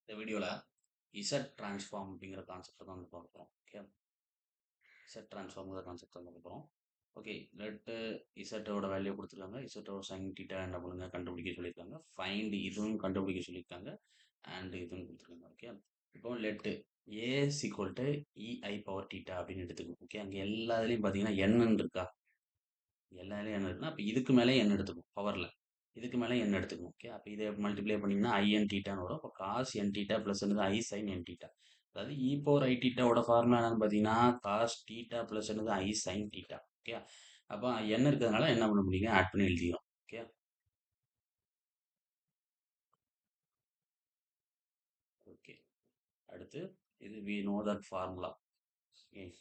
இந்த வீடியோவில் Z transform அப்படிங்கிற கான்செப்டை தான் வந்து பார்க்குறோம். ஓகே, இசட் ட்ரான்ஸ்ஃபார்ம்ங்கிற கான்செப்ட் வந்து பார்க்குறோம். ஓகே, லெட்டு இசட்டோட வேல்யூ கொடுத்துருக்காங்க. இசட்டோட சைன் டீட்டா என்ன பண்ணுங்க கண்டுபிடிக்க சொல்லியிருக்காங்க. ஃபைண்ட் இதுவும் கண்டுபிடிக்க சொல்லியிருக்காங்க. அண்ட் இதுவும் கொடுத்துருக்காங்க. ஓகே, இப்போ let A equal to e i power theta அப்படின்னு எடுத்துக்கணும். ஓகே, அங்கே எல்லா இதுலேயும் பார்த்தீங்கன்னா என்னன்னு இருக்கா, எல்லா இதுலேயும் என்ன இருக்குன்னா அப்போ இதுக்கு மேலே என்ன எடுத்துக்கும் பவரில், இதுக்கு மேலே என்ன எடுத்துக்கணும். ஓகே, அப்போ இதை மல்டிப்ளை பண்ணிங்கன்னா ஐஎன் டீட்டான்னு வரும். அப்போ காஸ் என் டீட்டா ப்ளஸ் என்னது ஐ சைன் என் டீட்டா. அதாவது இ பவர் ஐ டீட்டாவோட ஃபார்முலா என்னன்னு பார்த்தீங்கன்னா காஸ் டீட்டா ப்ளஸ் என்னது ஐ சைன் டீட்டா. ஓகே, அப்போ என்ன இருக்கிறதுனால என்ன பண்ண முடியுங்க ஆட் பண்ணி எழுதிக்கிறோம். ஓகே, ஓகே, அடுத்து இது we know that formula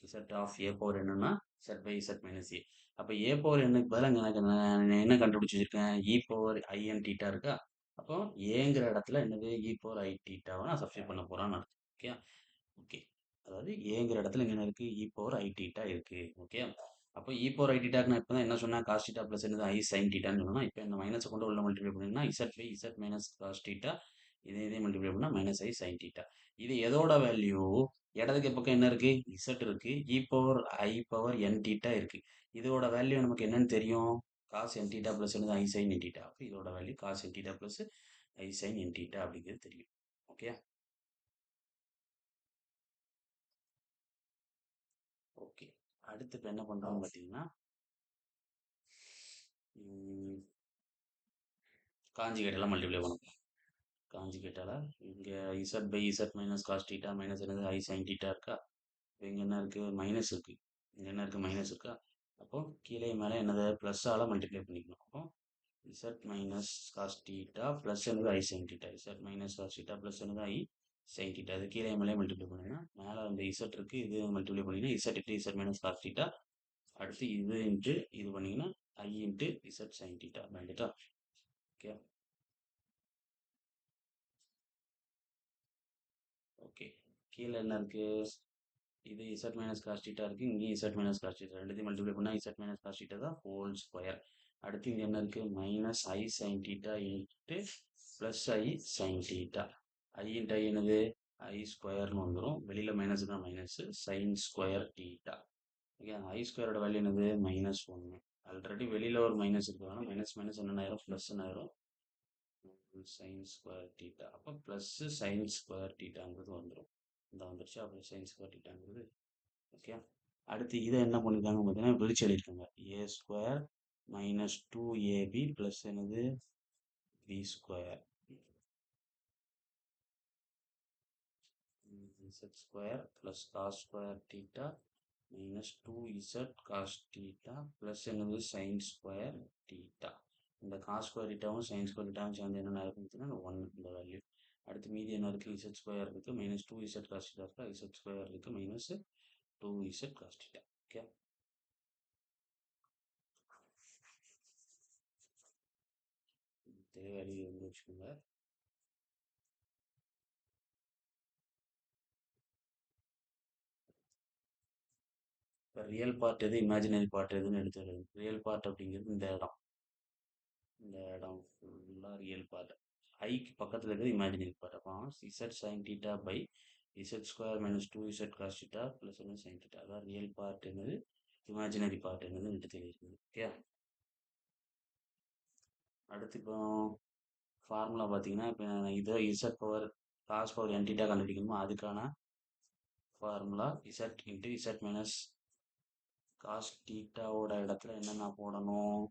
Z of A power என்னன்னா Z by Z minus A. அப்போ ஏ பவர் என்னுக்கு பதிலாக எனக்கு நான் என்ன கண்டுபிடிச்சி வச்சிருக்கேன், இ பவர் ஐஎன் டீட்டா இருக்கா. அப்போ ஏங்கிற இடத்துல என்னது இ பவர் ஐ டீட்டாவை நான் சப்ஸ்டிட் பண்ண போறான்னு அர்த்தம். ஓகே, ஓகே, அதாவது ஏங்கிற இடத்துல இங்க என்ன இருக்கு இ பவர் ஐ டீட்டா இருக்கு. ஓகே, அப்போ இ பவர் ஐ டீட்டாக்கு நான் இப்போ என்ன சொன்னேன் காஸ் டீட்டா ப்ளஸ் என்னது ஐ சைன் டீட்டான்னு சொன்னா இப்போ இந்த மைனஸை கொண்டு உள்ள மல்டிப்ளை பண்ணிங்கன்னா Z by Z minus cos theta, இதே மல்டிப்ளை பண்ணால் மைனஸ் ஐ சைன் டீட்டா. இது எதோட வேல்யூ, இடதுக்கு பக்கம் என்ன இருக்கு இசட் இருக்கு, E power I power N theta இருக்கு. இதோட வேல்யூ நமக்கு என்னன்னு தெரியும், காஸ் என் டீட்டா ப்ளஸ் என்னது ஐ சைன் என் டீட்டா. அப்போ இதோட value cos N theta plus I sine N theta அப்படிங்கிறது தெரியும். ஓகே, ஓகே, அடுத்து இப்போ என்ன பண்ணுறோம்னு பார்த்தீங்கன்னா காஞ்சிகேட்டெல்லாம் மல்டிப்ளை பண்ணணும். காஞ்சிகேட்டால இங்கே Z by Z minus cos theta minus என்னது ஐ சைன் டீட்டா இருக்கா. இங்கே என்ன இருக்குது மைனஸ் இருக்குது, இங்கே என்ன இருக்குது மைனஸ் இருக்கா. அப்போ கீழே மேலே என்னது ப்ளஸ்ஸால் மல்டிப்ளை பண்ணிக்கணும். அப்போ Z minus cos theta plus என்னது ஐ sine theta, Z minus cos theta plus என்னது ஐ சைன் டீட்டா. அது கீழே மேலே மல்டிப்ளை பண்ணிங்கன்னா மேலே அந்த இசட் இருக்குது, இது மல்டிப்ளை பண்ணிங்கன்னா Z into Z minus cos theta, அடுத்து இது இன்ட்டு இது பண்ணிங்கன்னா I into Z sine theta வேண்டிட்டா. ஓகே, ஓகே, கீழே என்ன இருக்குது இது இசட் மைனஸ் காஸ் டீட்டா இருக்குது, இங்கேயும் இசட் மைனஸ் காஸ் டீட்டா, ரெண்டுத்தையும் மல்டிப்ளை பண்ணால் இசட் மைனஸ் காஸ் டீட்டா தான் ஹோல் ஸ்கொயர். அடுத்து இங்கே என்ன இருக்குது minus I sine theta into plus I sine theta. I into I என்னது ஐ ஸ்கொயர்னு வந்துடும், வெளியில் மைனஸ் தான் minus sine square theta. Okay, I ஸ்கொயரோட வேல்யூ என்னது -1. ஆல்ரெடி வெளியில் ஒரு மைனஸ் இருக்கிறதுனால மைனஸ் மைனஸ் என்னென்ன ஆயிரும் ப்ளஸ் ஆயிரும், சைன் ஸ்கொயர் டீட்டா. அப்போ ப்ளஸ் சைன் ஸ்கொயர் டீட்டாங்கிறது வந்துடும். இந்த வந்துருச்சு, அப்புறம் சைன் ஸ்கொயர் டீட்டாங்கிறது. ஓகே, அடுத்து இதை என்ன பண்ணியிருக்காங்க பார்த்தீங்கன்னா பிரிச்சு எழுதியிருக்காங்க A square minus 2ab plus என்னது B square z square plus cos square theta minus 2z cos theta plus என்னது சைன் ஸ்கொயர் டீட்டா. இந்த காஸ் ஸ்கொயர் டீட்டாவும் சைன் ஸ்கொயர் டீட்டாவும் சேர்ந்து என்னென்ன இருக்குன்னு 1 இந்த வேல்யூ. அடுத்து மீதி என்ன இருக்குது இசட் ஸ்கொயர் இருக்குது மைனஸ் 2z காஸ் டீட்டா இருக்கா, இசட் ஸ்கொயர் இருக்குது minus 2z cos theta. Okay, இதே வேல்யூ வந்து வச்சுக்கோங்க. இப்போ ரியல் பார்ட் எது இமேஜினரி பார்ட் எதுன்னு எடுத்துக்கிறது. ரியல் பார்ட் அப்படிங்கிறது இந்த இடம், இந்த இடம் ஃபுல்லாக ரியல் பார்ட். ஐக்கு பக்கத்தில் இருக்கிறது இமேஜினரி பார்ட். அப்போ Z sine theta by Z square minus 2z cos theta plus என்ன சைன் டீட்டா. அதான் ரியல் பார்ட் என்னது இமேஜினரி பார்ட் என்னதுன்னு எடுத்து தெரியுது. ஓகே, அடுத்து இப்போ ஃபார்முலா பார்த்தீங்கன்னா இப்போ இதோ Z power cos power N theta கண்டுபிடிக்கணுமோ அதுக்கான formula Z into Z minus cos டீட்டாவோட இடத்துல என்னென்ன போடணும்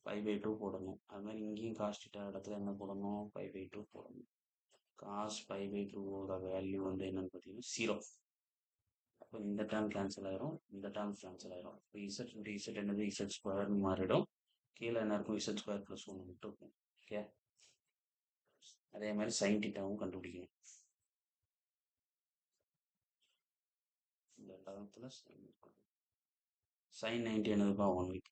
5/2 போடணும். அது மாதிரி இங்கேயும் காஸ் டீட்டா இடத்துல என்ன போடணும் 5/2 போடணும். காஸ் 5/2ஓட வேல்யூ வந்து என்னன்னு பார்த்தீங்கன்னா 0. அப்போ இந்த டேர்ம் கேன்சல் ஆயிரும், இந்த டேர்ம் கேன்சல் ஆயிரும். இப்போ இசட் இன்ட்டு இசட் என்னது இசட் ஸ்கொயர்னு மாறிடும். கீழே என்ன இருக்கும் இசட் ஸ்கொயர் ப்ளஸ் 1 மட்டும் இருக்கும். ஓகே, அதே மாதிரி சைன் டீட்டாவும் கண்டுபிடிக்கணும். இந்த டேர்மத்தில் சைன் 90 என்னதுப்பா 1 வீக்,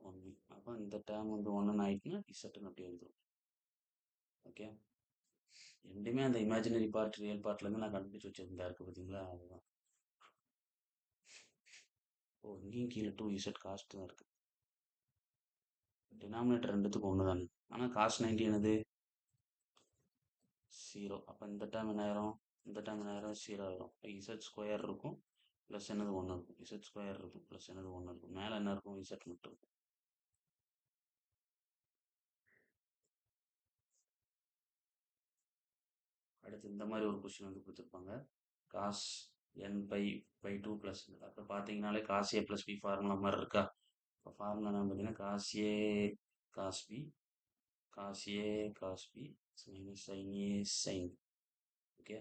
1 வீக். அப்போ இந்த டேர்ம் வந்து 1 ஆயிடுச்சுன்னா இசட்டுன்னு அப்படியே வந்துடும். ஓகே, ரெண்டுமே அந்த இமேஜினரி பார்ட் ரியல் பார்ட்லேருந்து நான் கண்டுபிடிச்சி வச்சிருந்தேன் இருக்கு பார்த்தீங்களா, அதுதான். ஓ, இங்கேயும் கீழே 2z காஸ்ட் தான் இருக்குது. டினாமினேட்டர் ரெண்டுத்துக்கும் ஒன்று தானே, ஆனால் காஸ்ட் 90 என்னது 0. அப்போ இந்த டைம் என்ன ஆயிரும், இந்த டைம் என்ன ஆயிரும், 0 ஆயிரும். இப்போ இசட் ஸ்கொயர் இருக்கும் ப்ளஸ் என்னது 1 இருக்கும், இசட் ஸ்கொயர் இருக்கும் ப்ளஸ் என்னது 1 இருக்கும், மேலே என்ன இருக்கும், இசட் மட்டும் இருக்கும். அடுத்து இந்த மாதிரி ஒரு கொஸ்டின் வந்து கொடுத்துருப்பாங்க. காஸ் என் பை 2 ப்ளஸ், அப்போ பார்த்தீங்கனாலே cos A plus B formula மாதிரி இருக்கா. இப்போ ஃபார்முலா என்ன பார்த்தீங்கன்னா cos A cos B cos A cos B minus sine A sine. Okay,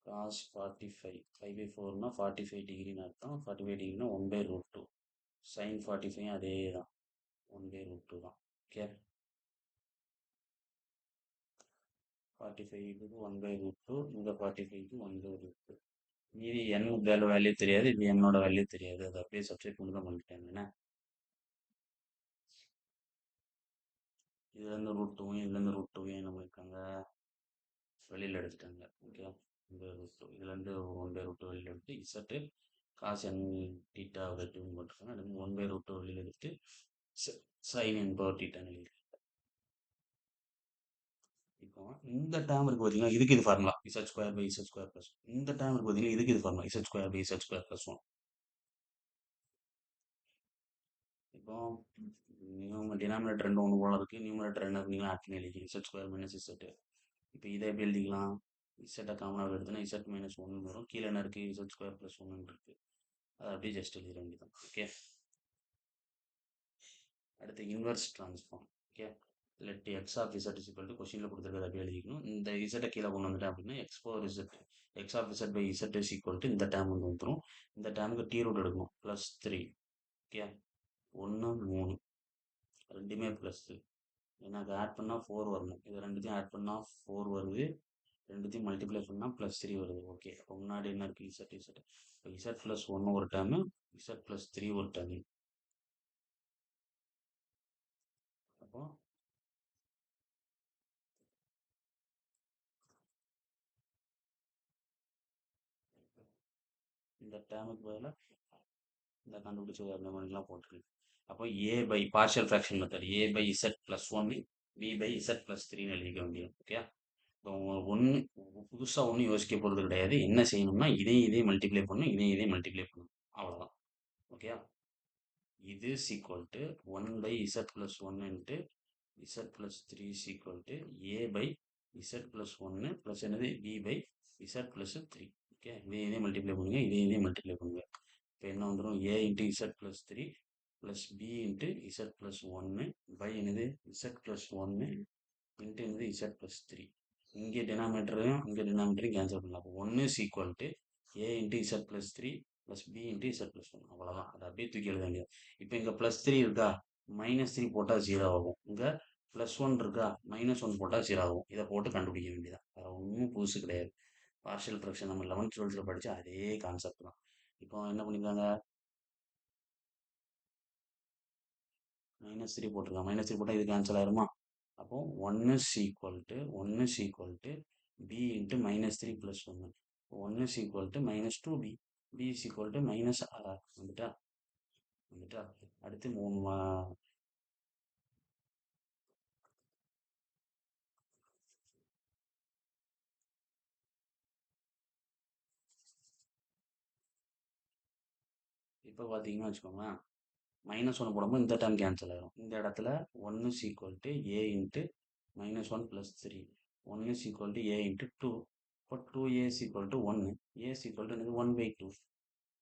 cos 45 5/4னா 45 டிகிரின்னு அர்த்தம். 45 டிகிரினா 1/√2. சைன் 45 அதே தான், 1/√2 தான். ஓகே, 45க்கு 1/√2, இங்கே 45க்கு 1/√2. மீதி n வேல்யூ தெரியாது, இது என்னோட வேல்யூ தெரியாது, அதை அப்படியே சப்ஸ்டிட் பண்ணி தான் பண்ணிட்டேன். என்ன இதுலேருந்து √2 இதுலேருந்து √2 நம்ம இருக்காங்க வெளியில் எடுத்துட்டாங்க. ஓகே, இந்த √2 இதுலேருந்து 1/√2 வெளியில் எடுத்து இசட்டு காசு என் டீட்டா ரெட்டுன்னு போட்டிருக்காங்க. அது 1/√2 வெளியில் எடுத்து சைன் என் பவர் டீட்டான்னு எழுதி. இப்போ இந்த டேர்ம் இருக்கு பார்த்தீங்கன்னா, இதுக்கு இது formula Z square by Z square plus. இந்த டேர்ம் இருக்கு பார்த்தீங்கன்னா, இதுக்கு இது formula Z square by Z square plus 1. இப்போ டினாமினேட்டர் ரெண்டு ஒன்று போல இருக்குது, நியூமரேட்டர் என்ன பண்ணிக்கலாம், ஆட் பண்ணி எழுதிக்கலாம் இசட் ஸ்கொயர் மைனஸ் இசட்டு. இப்போ இதை எப்படி எழுதிக்கலாம், இசட்டை காமனாக எடுத்தோன்னா இசட் மைனஸ் 1 வரும், கீழே என்ன இருக்குது இசட் ஸ்கொயர் ப்ளஸ் 1 இருக்குது, அதை அப்படியே ஜஸ்ட் எழுதிட வேண்டியதான். ஓகே, அடுத்து inverse transform. Okay, let X of Z is equal to கொஸ்டினில் கொடுத்துருக்கிறது அப்படியே எழுதிக்கணும். இந்த இசட்டை கீழே கொண்டு வந்துட்டேன் அப்படின்னா X power Z X of Z by Z is equal to இந்த டேர்ம் வந்து வந்துடும். இந்த டேர்முக்கு டி ரூட் எடுக்கணும் +3. ஓகே, 1 3 ரெண்டுமே ப்ளஸ்ஸு, ஏன்னா அதை ஆட் பண்ணால் 4 வரணும், இது ரெண்டுத்தையும் ஆட் பண்ணால் 4 வருது, ரெண்டுத்தையும் மல்டிப்ளை பண்ணால் +3 வருது. ஓகே, அப்போ முன்னாடி என்ன இருக்குது இசட் இசட், இப்போ இசட் ப்ளஸ் 1 ஒரு டேர்மு, இசட் +3 ஒரு டேர்மு. அப்போ இந்த டேர்முக்கு பதிலாக இந்த கண்டுபிடிச்ச அந்த மாதிரிலாம் போட்டுருக்கு. அப்போ A by partial fraction method, A by Z plus 1 B by Z +3 எழுதிக்க வேண்டியது. ஓகே, இப்போ ஒன்று புதுசாக ஒன்றும் யோசிக்க போகிறது கிடையாது. என்ன செய்யணும்னா இதையும் மல்டிப்ளை பண்ணணும், இதையும் மல்டிப்ளை பண்ணணும், அவ்வளோதான். ஓகே, இது equal to 1 by Z plus 1 into Z plus 3 equal to A by Z plus 1 plus என்னது B by Z plus 3. Okay, இதையும் மல்டிப்ளை பண்ணுங்க, இதையும் மல்டிப்ளை பண்ணுங்க. இப்போ என்ன வந்துடும், A into Z plus 3 plus B into Z plus 1 by என்னது Z plus 1 into என்னது இசட் ப்ளஸ் 3. இங்கே டினாமினேட்டரையும் கேன்சல் பண்ணலாம். அப்போ 1 is equal to A into Z plus 3 plus B into Z plus 1, அவ்வளோதான். அதை அப்படியே தூக்கி எழுத வேண்டியது. இப்போ இங்கே +3 இருக்கா, -3 போட்டால் 0 ஆகும். இங்கே +1 இருக்கா, -1 போட்டால் 0 ஆகும். இதை போட்டு கண்டுபிடிக்க வேண்டியதான், வேறு ஒன்றும் புதுசு கிடையாது. பார்ஷியல் ஃப்ராக்ஷன் நம்ம 11th 12th படித்தா அதே கான்செப்ட் தான். இப்போ என்ன பண்ணியிருக்காங்க, -3 போட்டிருக்காங்க, -3 போட்டால் இது கேன்சல் ஆயிருமா. அப்போ 1 is equal to B into -3 plus 1. 1 is equal to -2b, b is equal to -r. வந்துட்டா. அடுத்து 3 இப்போ பார்த்தீங்கன்னா வச்சுக்கோங்களேன், -1 போடும்போது இந்த டைம் கேன்சல் ஆயிரும். இந்த இடத்துல 1 is equal to A into -1 plus 3, 1 is equal to A into 2. இப்போ 2a is equal to 1, a is equal to 1/2.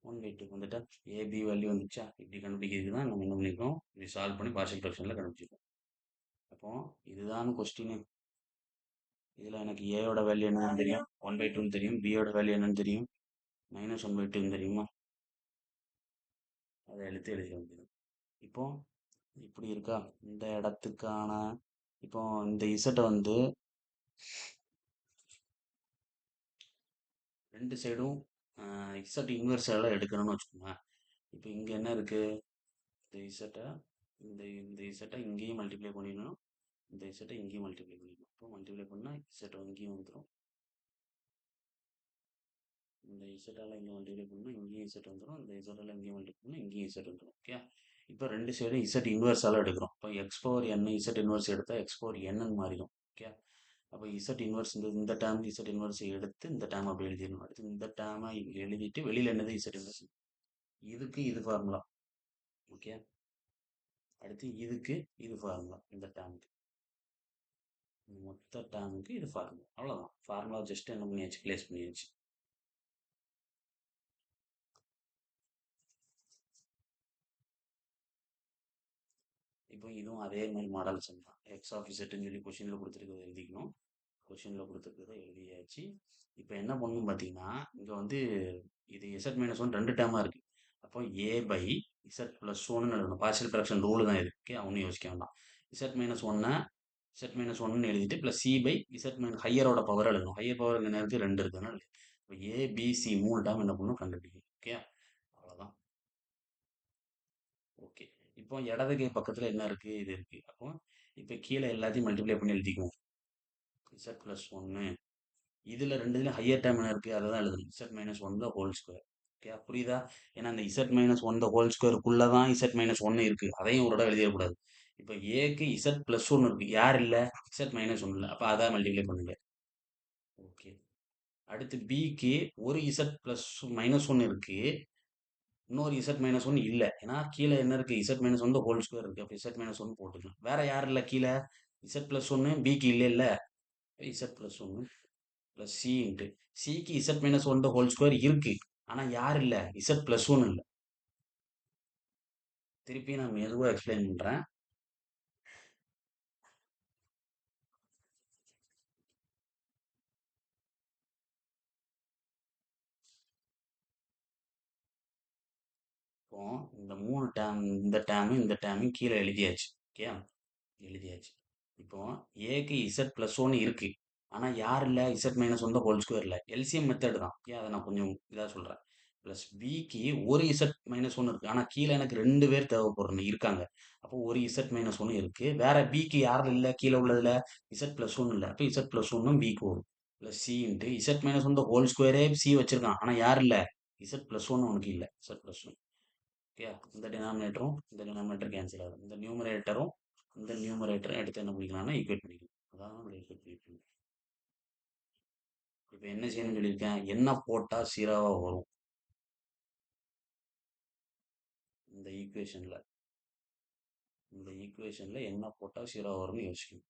1/2 வந்துட்டா, ஏபி வேல்யூ வந்துச்சா. இப்படி கண்டுபிடிக்கிறதுக்கு தான் நம்ம என்ன பண்ணியிருக்கோம், இப்படி சால்வ் பண்ணி பார்ஷியல் ஃப்ராக்ஷனில் கண்டுபிடிச்சிருக்கோம். அப்போ இதுதான் கொஸ்டின். இதில் எனக்கு ஏயோட வேல்யூ என்னன்னு தெரியும், 1/2 தெரியும், பியோட வேல்யூ என்னன்னு தெரியும், -1/2 தெரியுமா. அதை எழுதி வேண்டியது. இப்போ இப்படி இருக்கா இந்த இடத்துக்கான. இப்போ இந்த இசட்டை வந்து ரெண்டு சைடும் இசட் இன்வெர்ஸ் எல்லாம் எடுக்கணும்னு வச்சுக்கோங்க. இப்போ இங்கே என்ன இருக்குது, இந்த இசட்டை இந்த இசட்டை இங்கேயும் மல்டிப்ளை பண்ணிடணும், இந்த இசட்டை இங்கேயும் மல்டிப்ளை பண்ணிடணும். இப்போ மல்டிப்ளை பண்ணால் இசட்டை இங்கேயும் வந்துடும், இந்த இசட்டால் இங்கே மல்டிப்ளை பண்ணால் இங்கேயும் இசட் வந்துடும், இந்த இசட்டால் இங்கேயும் மல்டிப்ளை பண்ணால் இங்கேயும் இசட் வந்துடும். ஓகே, இப்போ ரெண்டு சைடும் இசட் இன்வெர்ஸால் எடுக்கிறோம். இப்போ X power n Z inverse எடுத்தால் எக்ஸ் பவர் என்னன்னு மாறிடும். ஓகே, அப்போ இசட் இன்வர்ஸ் இந்த டேர்ம் இசட் இன்வர்ஸ் எடுத்து இந்த டேர்ம் அப்படி எழுதிடணும். அடுத்து இந்த டேர்மை எழுதிட்டு வெளியில் என்னது இசட் இன்வர்ஸ். இதுக்கு இது ஃபார்முலா. ஓகே, அடுத்து இதுக்கு இது ஃபார்முலா. இந்த டேர்முக்கு மொத்த டேர்முக்கு இது ஃபார்முலா. அவ்வளோதான். ஃபார்முலா ஜஸ்ட் என்ன பண்ணியாச்சு, பிளேஸ் பண்ணியாச்சு. இப்போ இதுவும் அதே மாதிரி மாடல் சம் தான். எக்ஸ் ஆஃப் இசட்னு சொல்லி கொஷினில் கொடுத்துருக்கதை எழுதிக்கணும். கொஷினில் கொடுத்துருக்கதை எழுதியாச்சு. இப்போ என்ன பண்ணணும் பார்த்தீங்கன்னா, இங்கே வந்து இது இசட் மைனஸ் ஒன் ரெண்டு டேர்மாக இருக்குது. அப்போ ஏ பை இசட் ப்ளஸ் ஒன்னு எழுதணும். பார்ஷியல் ஃப்ராக்ஷன் ரூலு தான் இது. ஓகே, அவனு யோசிக்க வேண்டாம். இசட் மைனஸ் ஒன்னை இசட் மைனஸ் ஒன்னு எழுதிட்டு plus C by Z minus ஹையரோட பவர் எழுதணும். ஹையர் பவர் என்ன இருக்குது, ரெண்டு இருக்குதுன்னா இப்போ ஏபிசி மூணு டேர்ம் என்ன பண்ணணும் கண்டுபிடிக்கணும். ஓகே, அவ்வளோதான். ஓகே, இப்போ இடது கை பக்கத்தில் என்ன இருக்குது, இது இருக்குது. அப்போ இப்போ கீழே எல்லாத்தையும் மல்டிப்ளை பண்ணி எழுதிக்குவோம். இசட் ப்ளஸ் ஒன்று இதில் ரெண்டு இதுலையும் ஹையர் டேர்ம் என்ன இருக்குது, அதை தான் எழுதணும். Z minus one the whole square. Okay, புரியுதா? ஏன்னா இந்த Z minus one the whole ஸ்கொயருக்குள்ளே தான் இசட் மைனஸ் ஒன்று இருக்குது. அதையும் ஒரு இடம் எழுதிடக்கூடாது. இப்போ ஏக்கு இசட் ப்ளஸ் ஒன்று இருக்குது, யார் இல்லை, இசட் மைனஸ் ஒன்று இல்லை. அப்போ அதான் மல்டிப்ளை பண்ணுங்க. ஓகே, அடுத்து பிக்கு ஒரு இசட் ப்ளஸ் மைனஸ் ஒன்று இருக்குது, இன்னொரு இசட் மைனஸ் ஒன் இல்லை. ஏன்னா கீழே என்ன இருக்குது, Z minus one whole square இருக்குது. அப்போ இசட் மைனஸ் ஒன் போட்டுக்கலாம். வேற யார் இல்லை கீழே, இசட் ப்ளஸ் ஒன்று பிக்கு இல்லை இல்லை. இசட் ப்ளஸ் ஒன்று ப்ளஸ் சி இன்ட்டு சிக்கு Z minus one whole square இருக்குது, ஆனால் யார் இல்லை, இசட் ப்ளஸ் ஒன் இல்லை. திருப்பி நான் மெதுவாக எக்ஸ்பிளைன் பண்ணுறேன். இப்போ இந்த மூணு டேம், இந்த டேமு இந்த டேமு கீழே எழுதியாச்சு. ஓகே, எழுதியாச்சு. இப்போ ஏக்கு இசட் ப்ளஸ் ஒன்று இருக்கு, ஆனால் யார் இல்லை, Z minus one whole square இல்லை. எல்சிஎம் மெத்தட் தான். ஓகே, அதை நான் கொஞ்சம் இதாக சொல்கிறேன். ப்ளஸ் பிக்கு ஒரு இசட் மைனஸ் ஒன்று இருக்குது, ஆனால் கீழே எனக்கு ரெண்டு பேர் தேவைப்படுறேன் இருக்காங்க. அப்போ ஒரு இசட் மைனஸ் ஒன்று இருக்குது. வேற பிக்கு யாரும் இல்லை, கீழே உள்ளதில் இசட் ப்ளஸ் ஒன்று இல்லை. அப்போ இசட் ப்ளஸ் ஒன்றும் பிக்கு வரும். Plus C into Z minus one whole ஸ்கொயரே சி வச்சிருக்கான், ஆனால் யார் இல்லை, இசட் ப்ளஸ் ஒன்று உனக்கு இல்லை, இசட் ப்ளஸ் ஒன். ஓகே, இந்த டினாமினேட்டரும் இந்த டினாமினேட்டர் கேன்சல் ஆகும். இந்த நியூமரேட்டரும் இந்த நியூமரேட்டரும் எடுத்து என்ன பண்ணிக்கலாம்னா ஈக்குவேட் பண்ணிக்கலாம். அதான் நம்ம ஈக்குவேட் பண்ணிக்கலாம். இப்போ என்ன செய்யணும்னு சொல்லியிருக்கேன், என்ன போட்டால் சீராவாக வரும் இந்த ஈக்குவேஷனில். இந்த ஈக்குவேஷனில் என்ன போட்டால் சீராக வரும்னு யோசிக்கணும்.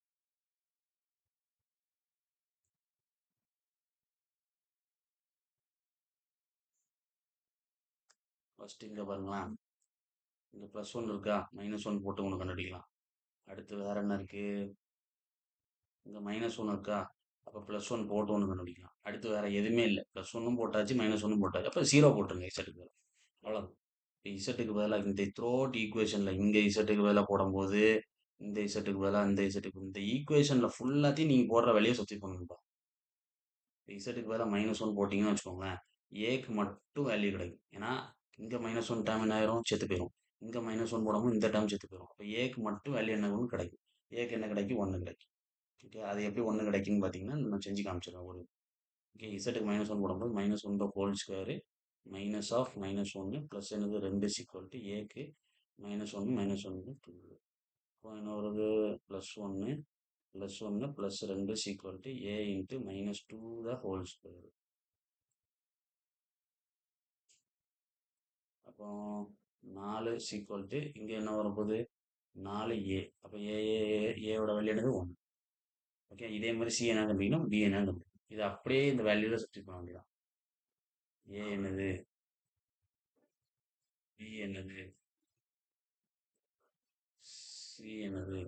ஃபஸ்ட்டு இங்கே பாருங்களேன், இங்கே ப்ளஸ் ஒன் இருக்கா, மைனஸ் ஒன் போட்டு ஒன்று கண்டுபிடிக்கலாம். அடுத்து வேற என்ன இருக்குது, இங்கே மைனஸ் ஒன் இருக்கா, அப்போ ப்ளஸ் ஒன் போட்டு ஒன்று கண்டுபிடிக்கலாம். அடுத்து வேற எதுவுமே இல்லை, ப்ளஸ் ஒன்றும் போட்டாச்சு மைனஸ் ஒன்றும் போட்டாச்சு. அப்போ ஜீரோ போட்டுருங்க இசட்டுக்கு பதிலாக. அவ்வளோதான். இசட்டுக்கு பதிலாக இந்த த்ரோட் ஈக்குவேஷனில் இங்கே இசட்டுக்கு பதிலாக போடும்போது இந்த இசட்டுக்கு பதிலாக இந்த இசட்டுக்கு, இந்த ஈக்குவேஷனில் ஃபுல்லாத்தையும் நீங்கள் போடுற வேலையை சுற்றி பண்ணணும்பா. இசட்டுக்கு பதிலாக மைனஸ் ஒன் போட்டிங்கன்னு வச்சுக்கோங்களேன், ஏக்கு மட்டும் வேல்யூ கிடைக்கும். ஏன்னா இங்கே மைனஸ் ஒன் டேம் என்ன ஆயிரும், செத்து போயிடும். இங்கே மைனஸ் ஒன் போடாமல் இந்த டேம் செத்து போயிடும். அப்போ ஏக்கு மட்டும் வேல்யூ என்ன ஒன்று கிடைக்கும். ஏக்கு என்ன கிடைக்கும், ஒன்று கிடைக்கும். ஓகே, அது எப்படி ஒன்று கிடைக்குன்னு பார்த்தீங்கன்னா நான் செஞ்சு காமிச்சிடுறேன். ஒரு ஓகே, இசட்டுக்கு மைனஸ் ஒன் போடும்போது minus one whole square minus of minus ஒன்று ப்ளஸ் என்னது ரெண்டு சீக்வல் டு ஏக்கு மைனஸ் ஒன்று டூ. இப்போ என்ன வருது, ப்ளஸ் ஒன்று ப்ளஸ் ரெண்டு is equal to A into minus two the whole square. அப்போ 4 சீக்வல் டு இங்கே என்ன வரும்போது 4a. அப்போ ஏயோட வேல்யூ என்னது 1. ஓகே, இதே மாதிரி சி என்ன கண்டுபிடிக்கணும், பி என்ன கண்டுபிடிக்கணும். இது அப்படியே இந்த வேல்யூவில் சப்ஸ்டிட் பண்ண வேண்டியதான். ஏ என்னது, பி என்னது, சி என்னது.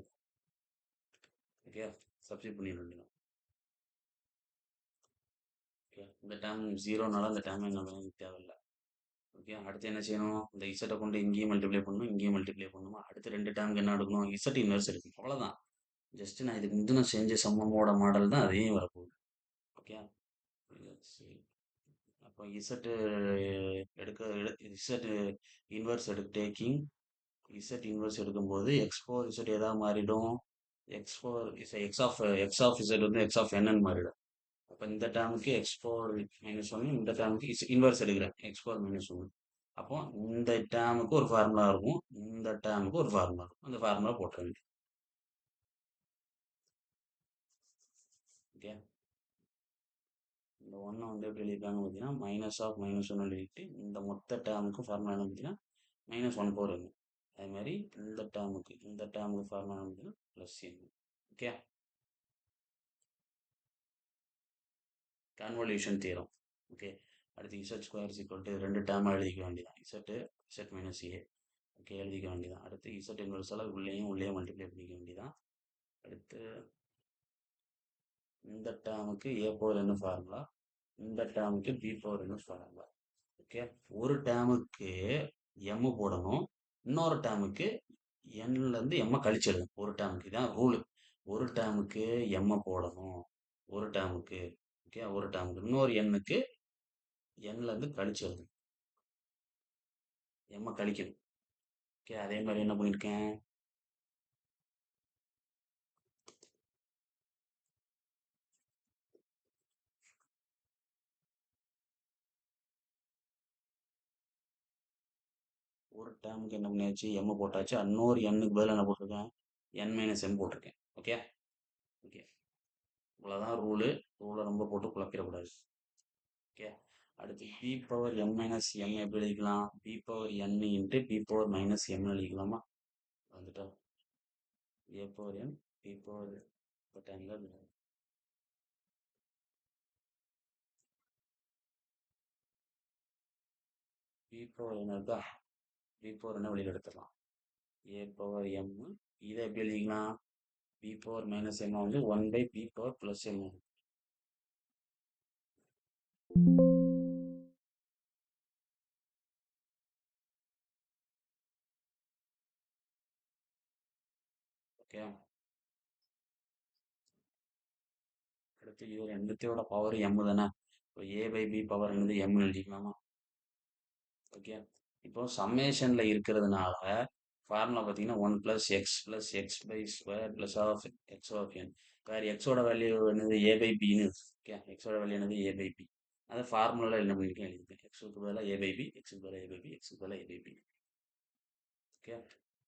ஓகே, சப்ஸ்டிட் பண்ணிட வேண்டியதான். ஓகே, இந்த டேம் ஜீரோனால இந்த டேம் என்ன தேவையில்லை. ஓகே, அடுத்து என்ன செய்யணும், இந்த இசட்டை கொண்டு இங்கேயும் மல்டிப்ளை பண்ணணும், இங்கேயும் மல்டிப்ளை பண்ணணுமா. அடுத்து ரெண்டு டேமுக்கு என்ன எடுக்கணும், இசட் இன்வெர்ஸ் எடுக்கணும். அவ்வளோதான். ஜஸ்ட் நான் இதுக்கு முந்தின செஞ்ச சம்மமோட மாடல் தான் அதையும் வரப்போகுது. ஓகே, அப்போ Z Z inverse taking Z inverse எடுக்கும்போது எக்ஸ்4 இசட் எதாவது மாறிடும், எக்ஸ் ஆஃப் இசட் வந்து எக்ஸ் ஆஃப் என்னன்னு மாறிடும். அப்போ இந்த டேமுக்கு எக்ஸ்4 மைனஸ் ஒன்று, இந்த டேமுக்கு இன்வெர்ஸ் எடுக்கிறேன் எக்ஸ்4 மைனஸ் ஒன்று. அப்போ இந்த டேமுக்கு ஒரு ஃபார்முலா இருக்கும், இந்த டேமுக்கு ஒரு ஃபார்முலா இருக்கும். அந்த ஃபார்முலா போட்டுருங்க. ஓகே. இந்த ஒன்றை வந்து எப்படி எழுதியிருக்காங்க பார்த்தீங்கன்னா மைனஸ் ஆஃப் மைனஸ் ஒன்று எழுதிட்டு இந்த மொத்த டேர்முக்கும் ஃபார்முலா என்ன பார்த்தீங்கன்னா -1/n. அதே மாதிரி இந்த டேர்முக்கு ஃபார்முலா என்ன பார்த்தீங்கன்னா +n. Okay. Convolution theorem. Okay. அடுத்து z² 2 டேர்மாக எழுதிக்க வேண்டியதான். z மைனஸ் ஏ. ஓகே, எழுதிக்க வேண்டியதான். அடுத்து z இன்வெர்ஸால் உள்ளே மல்டிப்ளை பண்ணிக்க வேண்டியதான். அடுத்து இந்த டேர்முக்கு a/n ஃபார்முலா, இந்த டேர்முக்கு b/n ஃபார்முலா. ஓகே. ஒரு டேர்முக்கு m போடணும், இன்னொரு டேர்முக்கு nலேருந்து m கழிச்சிடணும். ஒரு டேர்முக்கு தான் ரூலு. ஒரு டேர்முக்கு m போடணும், ஒரு டேர்முக்கு. ஓகே, ஒரு டேர்முக்கு இன்னொரு எண்ணுக்கு nலேருந்து கழிச்சிடணும், m கழிக்கணும். ஓகே, அதே மாதிரி என்ன பண்ணியிருக்கேன், ஒரு டேர்முக்கு என்ன பண்ணியாச்சு, m போட்டாச்சு. இன்னொரு எண்ணுக்கு பதிலாக என்ன போட்டிருக்கேன், n-m போட்டிருக்கேன். ஓகே. ஓகே, இவ்வளோதான் ரூலு. ரூலை ரொம்ப போட்டு குழப்பிடக்கூடாது. ஓகே. அடுத்து b/n-m எப்படி எழுதிக்கலாம், b/n இன்ட்டு b/-m எழுதிக்கலாமா, வந்துட்டா a/n b/10 b/n இருக்கா, b/n வெளியில் எடுத்துடலாம். a/m இதை எப்படி எழுதிக்கலாம், b/-m வந்து 1/b/+m. ஓகே. அடுத்து இது ரெண்டுத்தையோட பவர் m தானே, இப்போ a/b பவர் என்னது m எழுதிக்கலாமா. ஓகே. இப்போ சம்மேஷனில் இருக்கிறதுனால ஃபார்முலா பார்த்தீங்கன்னா 1 + x + x/² + x(n). வேறு எக்ஸோட வேல்யூ என்னது a/bன்னு. ஓகே, எக்ஸோட வேல்யூ என்னது a/b. அதை ஃபார்முலாவில் என்ன பண்ணியிருக்கேன் எழுதியிருக்கேன், எக்ஸுக்கு பதிலாக a/b, எக்ஸுக்கு பதிலாக a/b, எக்ஸுக்கு பதிலாக a/b. ஓகே.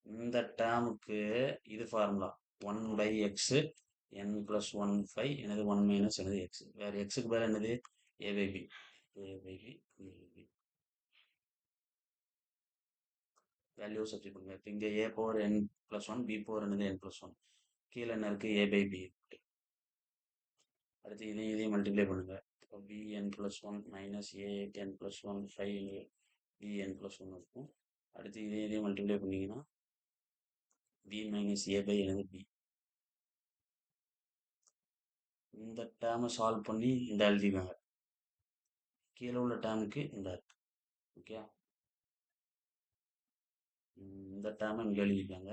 இந்த டேர்முக்கு இது ஃபார்முலா 1/x n+1/5 எனது 1 - எனது x. வேறு எக்ஸுக்கு பதிலாக என்னது a/b, a/b, a/b. Value substitute பண்ணுங்க. இப்போ இங்கே a/n+1 b/n n+1, கீழே என்ன இருக்குது a/b. அடுத்து இதையும் மல்டிப்ளை பண்ணுங்க. இப்போ bn+1 - an+1 5 bn+1 இருக்கும். அடுத்து இதையும் மல்டிப்ளை பண்ணிங்கன்னா b - a/n b. இந்த டேர்மை சால்வ் பண்ணி இந்த எழுதிக்கோங்க, கீழே உள்ள டேர்முக்கு இந்த இருக்கு. ஓகே, இந்த டேர்மை இங்கே எழுதிக்கோங்க.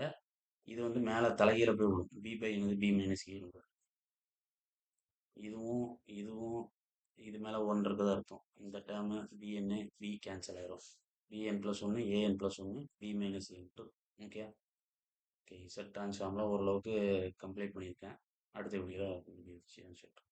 இது வந்து மேலே தலைகீழ போய் விடும், b/b - a. இதுவும் இதுவும் இது மேலே 1 இருக்கிறது அர்த்தம். இந்த டேர்மு bn b கேன்சல் ஆயிரும். bn+1 an+1 b - a2. Okay. Okay, Z ட்ரான்ஸ்ஃபார்மில் ஓரளவுக்கு கம்ப்ளீட் பண்ணியிருக்கேன். அடுத்த வீடியோவில் சொல்கிறேன்.